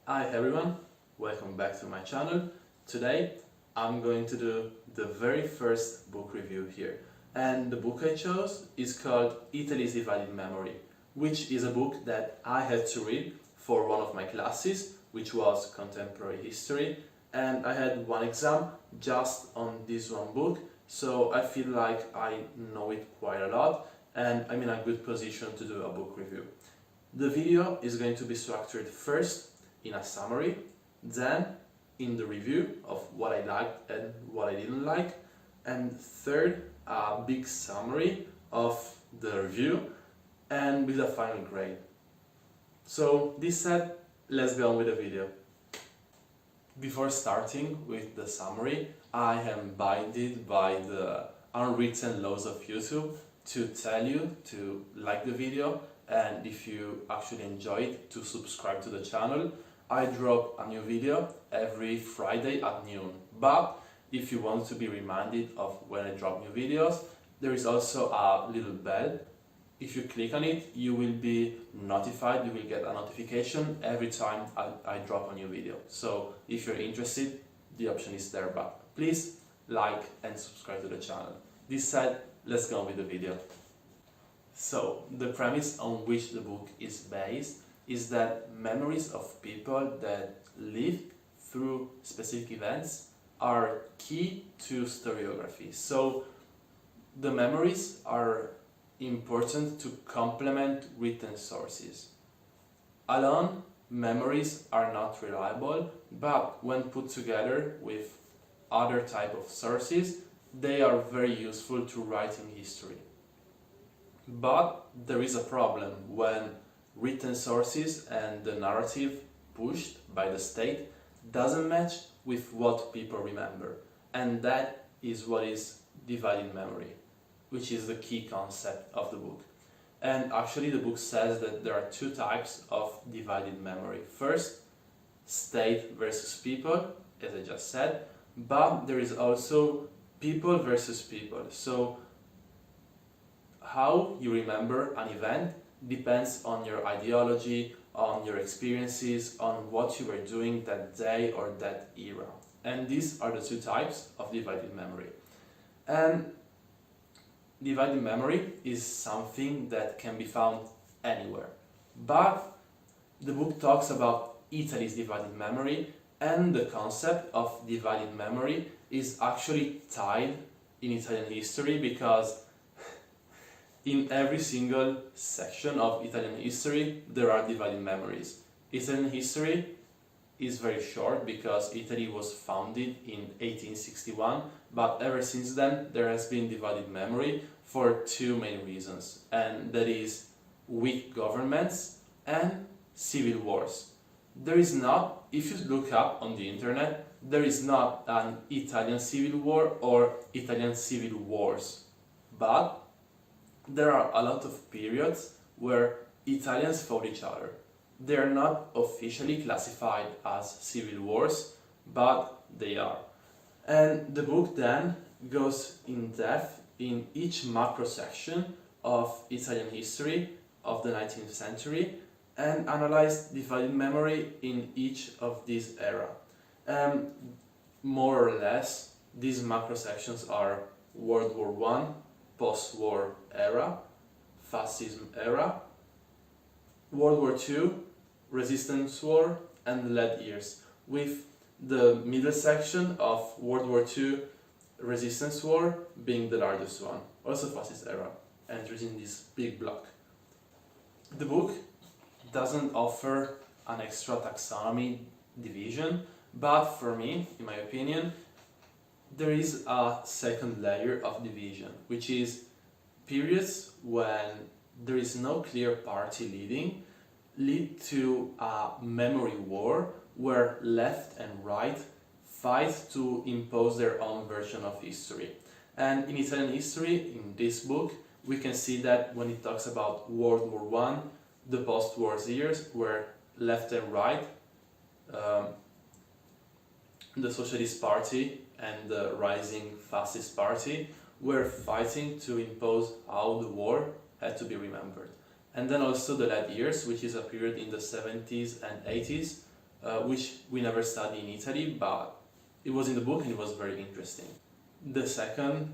Hi everyone, welcome back to my channel. Today I'm going to do the very first book review here, and the book I chose is called Italy's Divided Memory, which is a book that I had to read for one of my classes, which was contemporary history, and I had one exam just on this one book, so I feel like I know it quite a lot and I'm in a good position to do a book review. The video is going to be structured first in a summary, then in the review of what I liked and what I didn't like, and third, a big summary of the review, and with a final grade. So this said, let's go on with the video. Before starting with the summary, I am binded by the unwritten laws of YouTube to tell you to like the video, and if you actually enjoy it, to subscribe to the channel. I drop a new video every Friday at noon, but if you want to be reminded of when I drop new videos, there is also a little bell. If you click on it, you will be notified, you will get a notification every time I drop a new video. So if you're interested, the option is there, but please like and subscribe to the channel. This said, let's go on with the video. So the premise on which the book is based is that memories of people that lived through specific events are key to historiography. So the memories are important to complement written sources. Alone, memories are not reliable, but when put together with other type of sources, they are very useful to writing history. But there is a problem when written sources and the narrative pushed by the state doesn't match with what people remember, and that is what is divided memory, which is the key concept of the book. And actually the book says that there are two types of divided memory. First, state versus people, as I just said, but there is also people versus people. So how you remember an event depends on your ideology, on your experiences, on what you were doing that day or that era. And these are the two types of divided memory. And divided memory is something that can be found anywhere. But the book talks about Italy's divided memory, and the concept of divided memory is actually tied in Italian history, because in every single section of Italian history there are divided memories. Italian history is very short because Italy was founded in 1861, but ever since then there has been divided memory for two main reasons, and that is weak governments and civil wars. There is not, if you look up on the internet, there is not an Italian civil war or Italian civil wars, but there are a lot of periods where Italians fought each other. They are not officially classified as civil wars, but they are. And the book then goes in depth in each macro section of Italian history of the 19th century and analyzed divided memory in each of these era. More or less, these macro sections are World War I, post-war era, fascism era, World War II, resistance war, and the lead years, with the middle section of World War II resistance war being the largest one, also fascist era, enters in this big block. The book doesn't offer an extra taxonomy division, but for me, in my opinion, there is a second layer of division, which is periods when there is no clear party lead to a memory war where left and right fight to impose their own version of history. And in Italian history, in this book, we can see that when it talks about World War I, the post-war years, where left and right, the Socialist Party and the rising fascist party were fighting to impose how the war had to be remembered. And then also the lead years, which is a period in the 70s and 80s, which we never studied in Italy, but it was in the book and it was very interesting. The second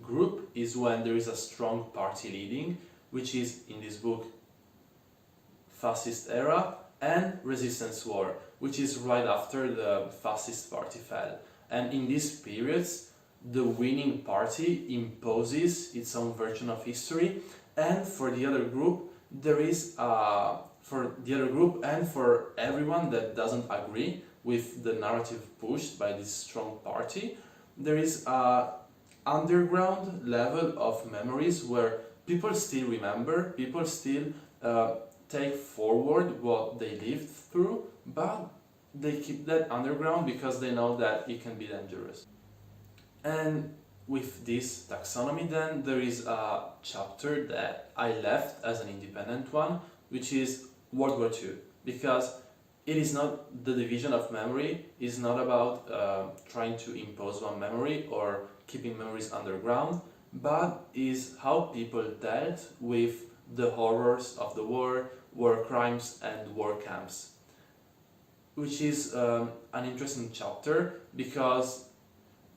group is when there is a strong party leading, which is in this book Fascist era and Resistance War, which is right after the fascist party fell. And in these periods, the winning party imposes its own version of history, and for the other group, there is for the other group and for everyone that doesn't agree with the narrative pushed by this strong party, there is a underground level of memories where people still remember, people still take forward what they lived through, but they keep that underground because they know that it can be dangerous. And with this taxonomy then, there is a chapter that I left as an independent one, which is World War II, because it is not the division of memory, is not about trying to impose one memory or keeping memories underground, but is how people dealt with the horrors of the war crimes and war camps, which is an interesting chapter because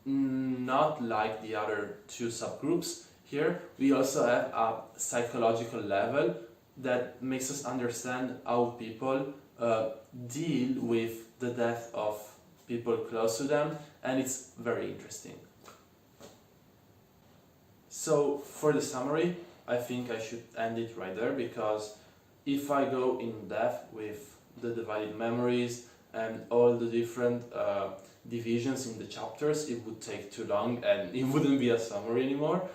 not like the other two subgroups here, we also have a psychological level that makes us understand how people deal with the death of people close to them, and it's very interesting. So for the summary, I think I should end it right there, because if I go in depth with the divided memories and all the different divisions in the chapters, it would take too long and it wouldn't be a summary anymore,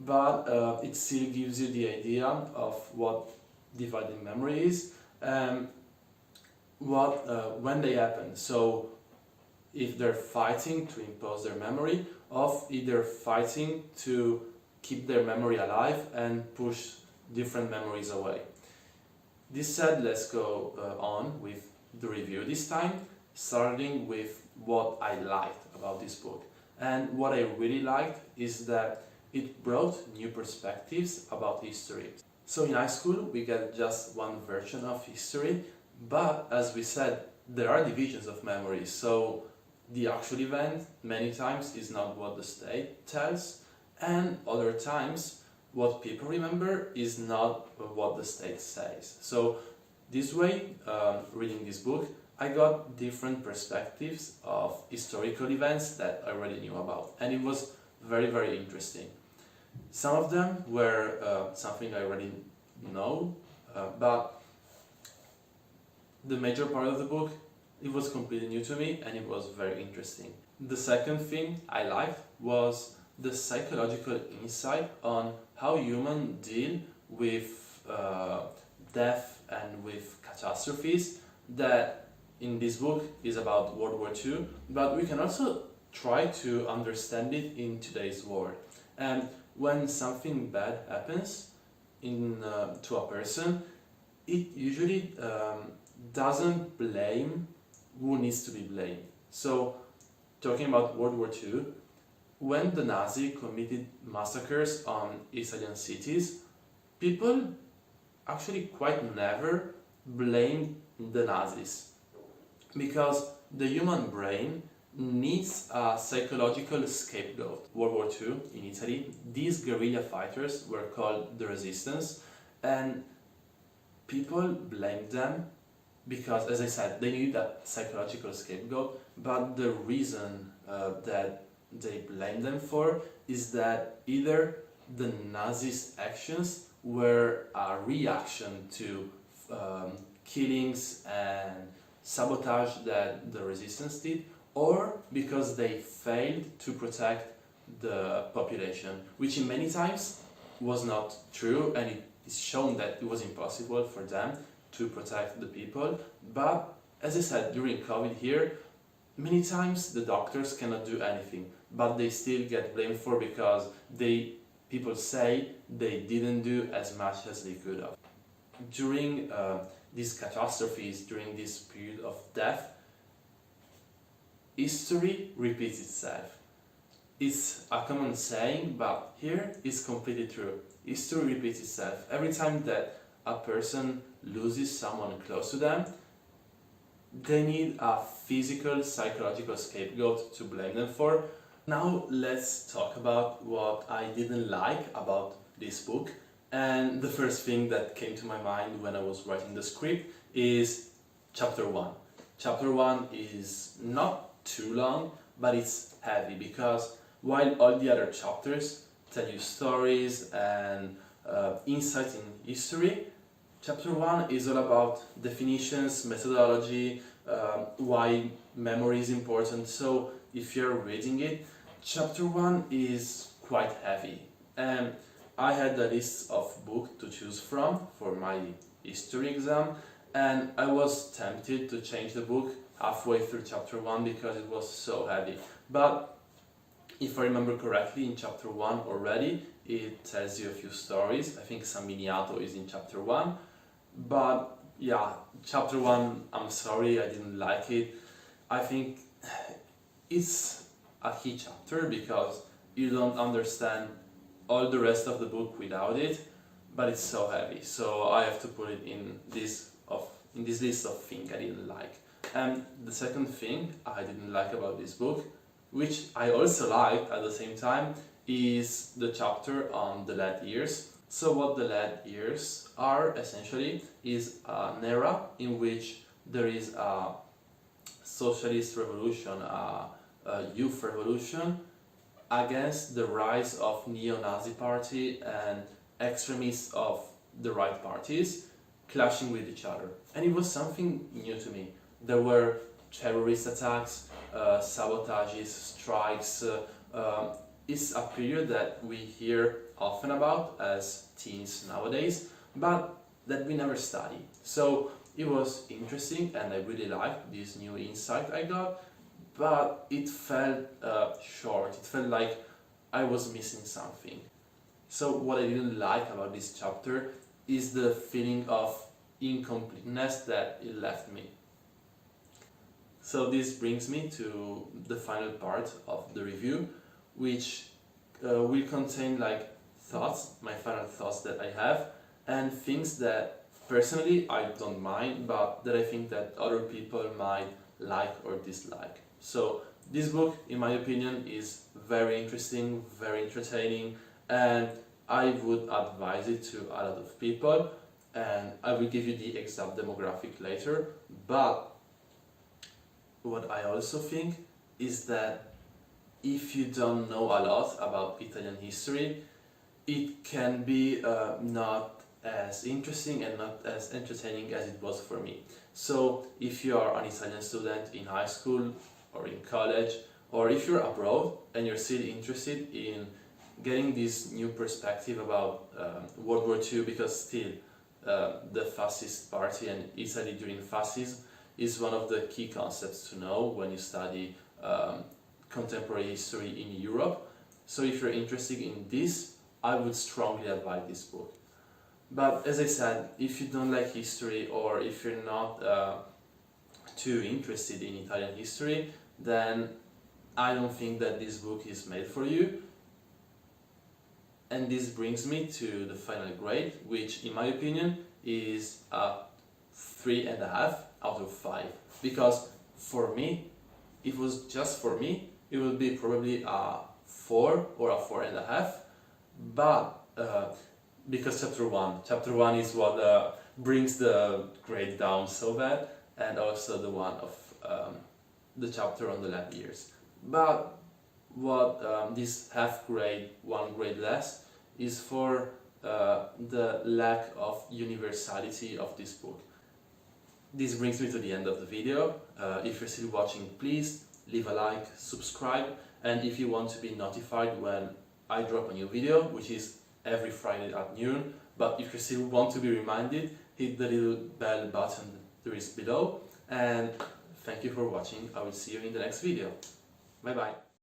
but it still gives you the idea of what divided memory is and when they happen. So if they're fighting to impose their memory, of either fighting to keep their memory alive and push different memories away. This said, let's go on with the review this time, starting with what I liked about this book. And what I really liked is that it brought new perspectives about history. So in high school we get just one version of history, but as we said, there are divisions of memory, so the actual event many times is not what the state tells, and other times what people remember is not what the state says. So this way, reading this book, I got different perspectives of historical events that I already knew about, and it was very, very interesting. Some of them were something I already know, but the major part of the book, it was completely new to me and it was very interesting. The second thing I liked was the psychological insight on how humans deal with death and with catastrophes, that in this book is about World War II, but we can also try to understand it in today's world. And when something bad happens to a person, it usually doesn't blame who needs to be blamed. So, talking about World War II, when the Nazis committed massacres on Italian cities, people actually quite never blamed the Nazis, because the human brain needs a psychological scapegoat. World War II in Italy, these guerrilla fighters were called the resistance, and people blamed them because, as I said, they need that psychological scapegoat, but the reason that they blame them for is that either the Nazis' actions were a reaction to killings and sabotage that the resistance did, or because they failed to protect the population, which in many times was not true, and it is shown that it was impossible for them to protect the people. But as I said, during COVID here, many times the doctors cannot do anything, but they still get blamed for, because people say they didn't do as much as they could have. During these catastrophes, during this period of death, history repeats itself. It's a common saying, but here it's completely true. History repeats itself. Every time that a person loses someone close to them, they need a physical, psychological scapegoat to blame them for. Now let's talk about what I didn't like about this book. And the first thing that came to my mind when I was writing the script is chapter 1. Chapter 1 is not too long, but it's heavy because while all the other chapters tell you stories and insights in history, chapter 1 is all about definitions, methodology, why memory is important. So if you're reading it, chapter 1 is quite heavy. And I had a list of books to choose from for my history exam, and I was tempted to change the book halfway through chapter 1 because it was so heavy. But if I remember correctly, in chapter 1 already, it tells you a few stories. I think San Miniato is in chapter 1. But yeah, chapter 1, I'm sorry, I didn't like it. I think it's a key chapter because you don't understand all the rest of the book without it, but it's so heavy, so I have to put it in this list of things I didn't like. And the second thing I didn't like about this book, which I also liked at the same time, is the chapter on the lead years. So what the lead years are essentially is an era in which there is a socialist revolution, a youth revolution against the rise of neo-Nazi party and extremists of the right parties clashing with each other. And it was something new to me. There were terrorist attacks, sabotages, strikes. It's a period that we hear often about as teens nowadays, but that we never study. So it was interesting and I really liked this new insight I got, but it felt short. It felt like I was missing something. So what I didn't like about this chapter is the feeling of incompleteness that it left me. So this brings me to the final part of the review, which will contain like thoughts, my final thoughts that I have, and things that personally I don't mind, but that I think that other people might like or dislike. So this book, in my opinion, is very interesting, very entertaining, and I would advise it to a lot of people, and I will give you the exact demographic later. But what I also think is that if you don't know a lot about Italian history, it can be not as interesting and not as entertaining as it was for me. So if you are an Italian student in high school or in college, or if you're abroad and you're still interested in getting this new perspective about World War II, because still the fascist party and Italy during fascism is one of the key concepts to know when you study contemporary history in Europe. So if you're interested in this, I would strongly advise this book. But as I said, if you don't like history or if you're not too interested in Italian history, then I don't think that this book is made for you. And this brings me to the final grade, which in my opinion is a 3.5 out of 5. Because for me, it was just for me, it would be probably a 4 or a 4.5. But because chapter 1 is what brings the grade down so bad, and also the one of the chapter on the lab years. But what this half grade, 1 grade less, is for the lack of universality of this book. This brings me to the end of the video. If you're still watching, please leave a like, subscribe, and if you want to be notified when I drop a new video, which is every Friday at noon, but if you still want to be reminded, hit the little bell button there is below, and thank you for watching. I will see you in the next video. Bye bye.